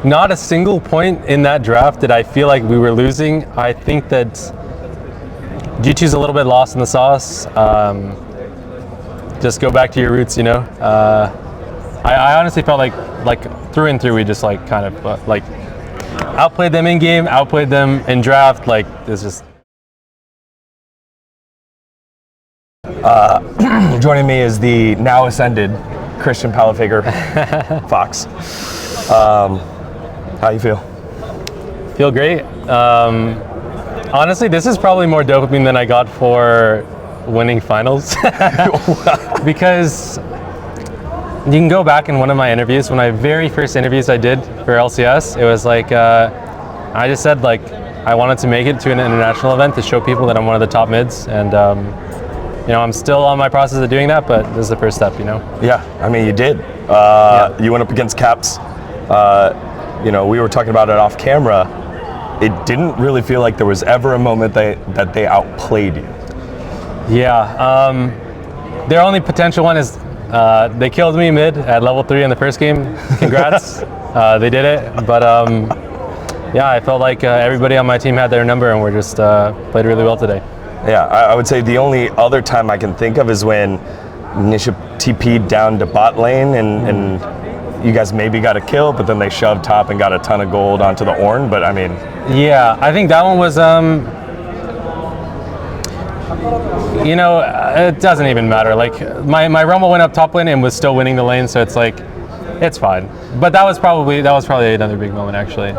not a single point in that draft did I feel like we were losing. I think that G2's a little bit lost in the sauce. Just go back to your roots, you know. I honestly felt like through and through we just like kind of like outplayed them in game, outplayed them in draft. Like it's just. Joining me is the now ascended Cristian Palafox. How you feel? Feel great. Honestly, this is probably more dopamine than I got for winning finals. Because you can go back in one of my interviews, one of my very first interviews I did for LCS, it was like, I just said like, I wanted to make it to an international event to show people that I'm one of the top mids, and you know, I'm still on my process of doing that, but this is the first step, you know? Yeah, I mean, you did. You went up against Caps. You know, we were talking about it off camera. It didn't really feel like there was ever a moment that they outplayed you. Yeah, their only potential one is they killed me mid at level 3 in the first game. Congrats, they did it. But yeah, I felt like everybody on my team had their number and we're just played really well today. Yeah, I would say the only other time I can think of is when Nisha TP'd down to bot lane and you guys maybe got a kill, but then they shoved top and got a ton of gold onto the Ornn, but I mean... Yeah, I think that one was, you know, it doesn't even matter. Like, my Rumble went up top lane and was still winning the lane, so it's like, it's fine. But that was probably another big moment, actually.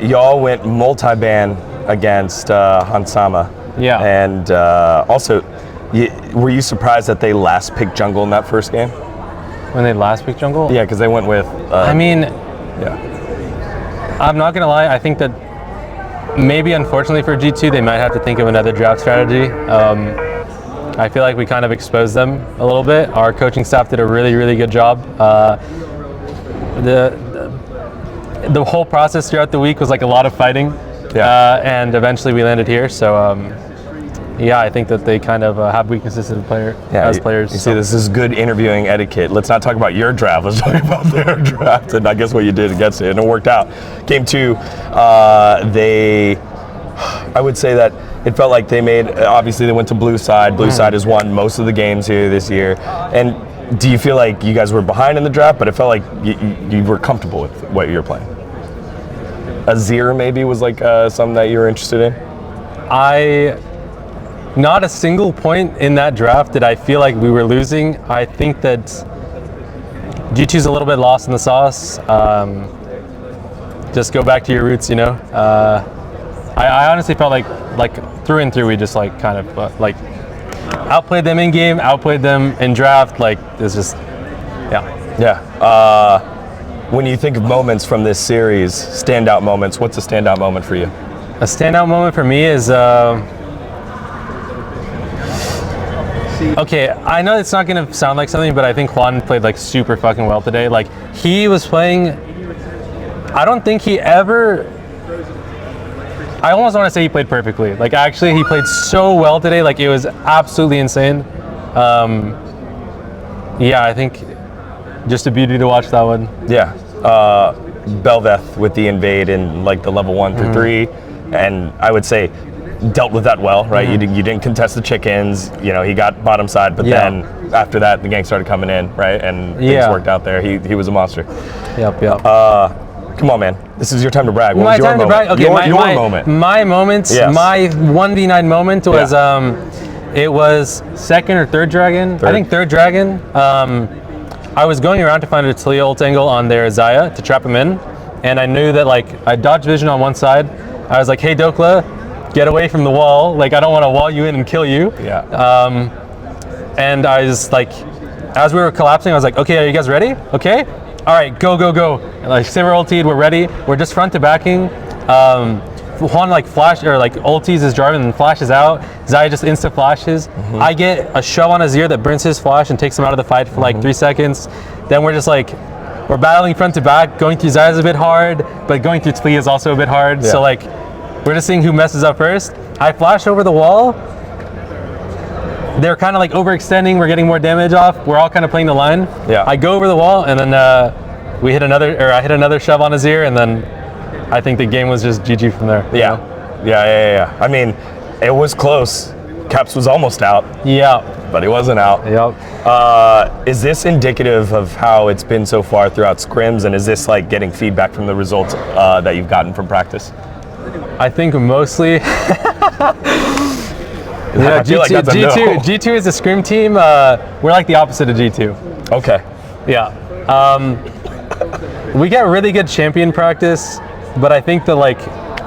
Y'all went multi-ban against Hansama. Yeah. And also, were you surprised that they last picked jungle in that first game? When they last picked jungle? Yeah, because they went with... I mean... Yeah. I'm not going to lie, I think that maybe unfortunately for G2, they might have to think of another draft strategy. I feel like we kind of exposed them a little bit. Our coaching staff did a really, really good job. The whole process throughout the week was like a lot of fighting. Yeah. And eventually we landed here, so yeah, I think that they kind of have weaknesses as players. You see, this is good interviewing etiquette. Let's not talk about your draft, let's talk about their draft, and I guess what you did against it, and it worked out. Game 2, I would say that it felt like they made, obviously they went to blue side. Blue side has won most of the games here this year, and do you feel like you guys were behind in the draft, but it felt like you were comfortable with what you were playing? Azir maybe was like something that you were interested in? Not a single point in that draft did I feel like we were losing. I think that G2's a little bit lost in the sauce. Just go back to your roots, you know. I honestly felt like through and through we just like kind of like outplayed them in game, outplayed them in draft. Like it's just, yeah. Yeah. When you think of moments from this series, standout moments, what's a standout moment for you? A standout moment for me is, okay, I know it's not going to sound like something, but I think Juan played like super fucking well today. Like he was playing, I don't think he ever, I almost want to say he played perfectly. Like actually he played so well today, like it was absolutely insane. Yeah, I think just a beauty to watch that one. Yeah, Belveth with the invade in like the level 1 through 3, and I would say dealt with that well, right? You didn't contest the chickens, you know, he got bottom side, but then after that the gang started coming in, right? And things worked out there. He was a monster. Yep. Come on, man. This is your time to brag. What was your moment? Okay, your moment. My moment, my 1v9 moment was, it was second or third dragon. I think third dragon. I was going around to find a Talia ult angle on their Xayah to trap him in, and I knew that like I dodged vision on one side. I was like, hey Dokla, get away from the wall. Like I don't want to wall you in and kill you. Yeah. And I just like, as we were collapsing, I was like, okay, are you guys ready? Okay. All right, go. And, like Sivir ultied, we're ready. We're just front to backing. Juan like flash or like ulties his Jarvan and flashes out. Xayah just insta flashes. I get a shove on Azir that burns his flash and takes him out of the fight for like 3 seconds. Then we're just like, we're battling front to back. Going through Xayah is a bit hard, but going through Talia is also a bit hard. Yeah. So like, we're just seeing who messes up first. I flash over the wall. They're kind of like overextending. We're getting more damage off. We're all kind of playing the line. Yeah. I go over the wall and then we hit another, or I hit another shove on his ear, and then I think the game was just GG from there. Yeah. Yeah. I mean, it was close. Caps was almost out. Yeah. But he wasn't out. Yep. Is this indicative of how it's been so far throughout scrims, and is this like getting feedback from the results that you've gotten from practice? I think mostly. Yeah, G2 is a scrim team. We're like the opposite of G2. Okay. Yeah. We get really good champion practice, but I think that like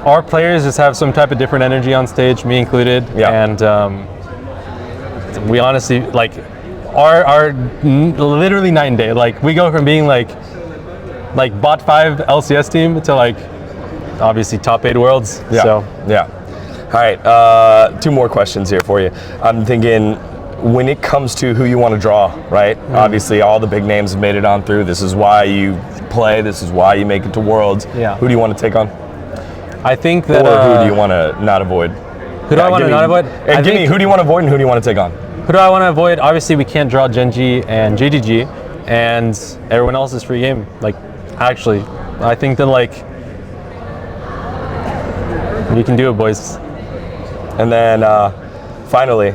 our players just have some type of different energy on stage, me included. Yeah. And we honestly like are literally night and day. Like we go from being like bot 5 LCS team to like obviously top 8 worlds. Yeah. So yeah. All right, 2 more questions here for you. I'm thinking, when it comes to who you want to draw, right? Obviously, all the big names have made it on through. This is why you play. This is why you make it to Worlds. Yeah. Who do you want to take on? I think that. Or who do you want to not avoid? Who do I want to not avoid? Give me who do you want to avoid and who do you want to take on? Who do I want to avoid? Obviously, we can't draw Genji and GGG, and everyone else is free game. Like, actually, I think that like you can do it, boys. And then finally,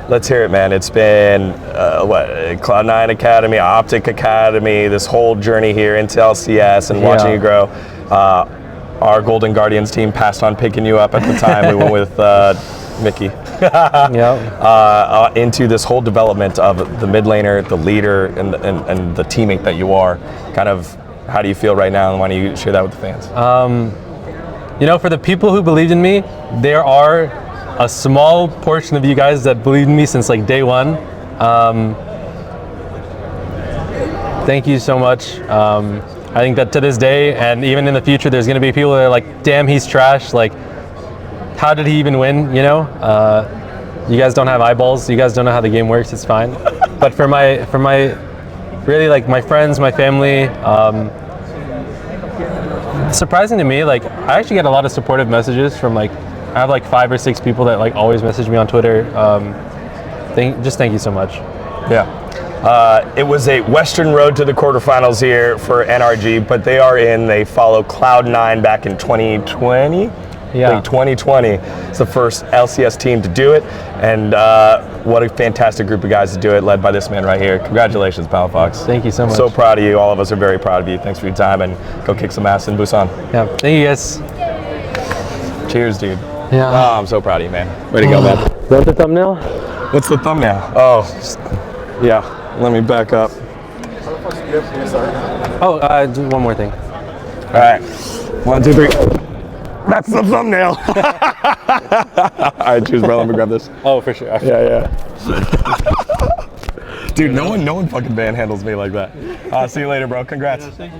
let's hear it, man. It's been Cloud9 Academy, Optic Academy, this whole journey here into LCS and watching you grow. Our Golden Guardians team passed on picking you up at the time. We went with Mickey. Into this whole development of the mid laner, the leader, and the teammate that you are. Kind of, how do you feel right now, and why don't you share that with the fans? You know, for the people who believed in me, there are a small portion of you guys that believed in me since like day one. Thank you so much. I think that to this day, and even in the future, there's going to be people that are like, damn, he's trash. Like, how did he even win? You know, you guys don't have eyeballs. You guys don't know how the game works. It's fine. But for my really like my friends, my family, surprising to me, like I actually get a lot of supportive messages from like, I have like 5 or 6 people that like always message me on Twitter. Just thank you so much. Yeah. It was a Western road to the quarterfinals here for NRG, but they follow Cloud9 back in 2020. Yeah. I think 2020. It's the first LCS team to do it, and what a fantastic group of guys to do it, led by this man right here. Congratulations, Palafox. Thank you so much. So proud of you. All of us are very proud of you. Thanks for your time, and go kick some ass in Busan. Yeah. Thank you guys. Cheers, dude. Yeah. Oh, I'm so proud of you, man. Way to go, man. Is that the thumbnail? What's the thumbnail? Oh, yeah. Let me back up. Oh, do one more thing. All right. 1, 2, 3. That's the thumbnail. All right, cheers, bro. Let me grab this. Oh, for sure. Yeah. Dude, no one fucking band handles me like that. See you later, bro. Congrats. Yeah, thank you.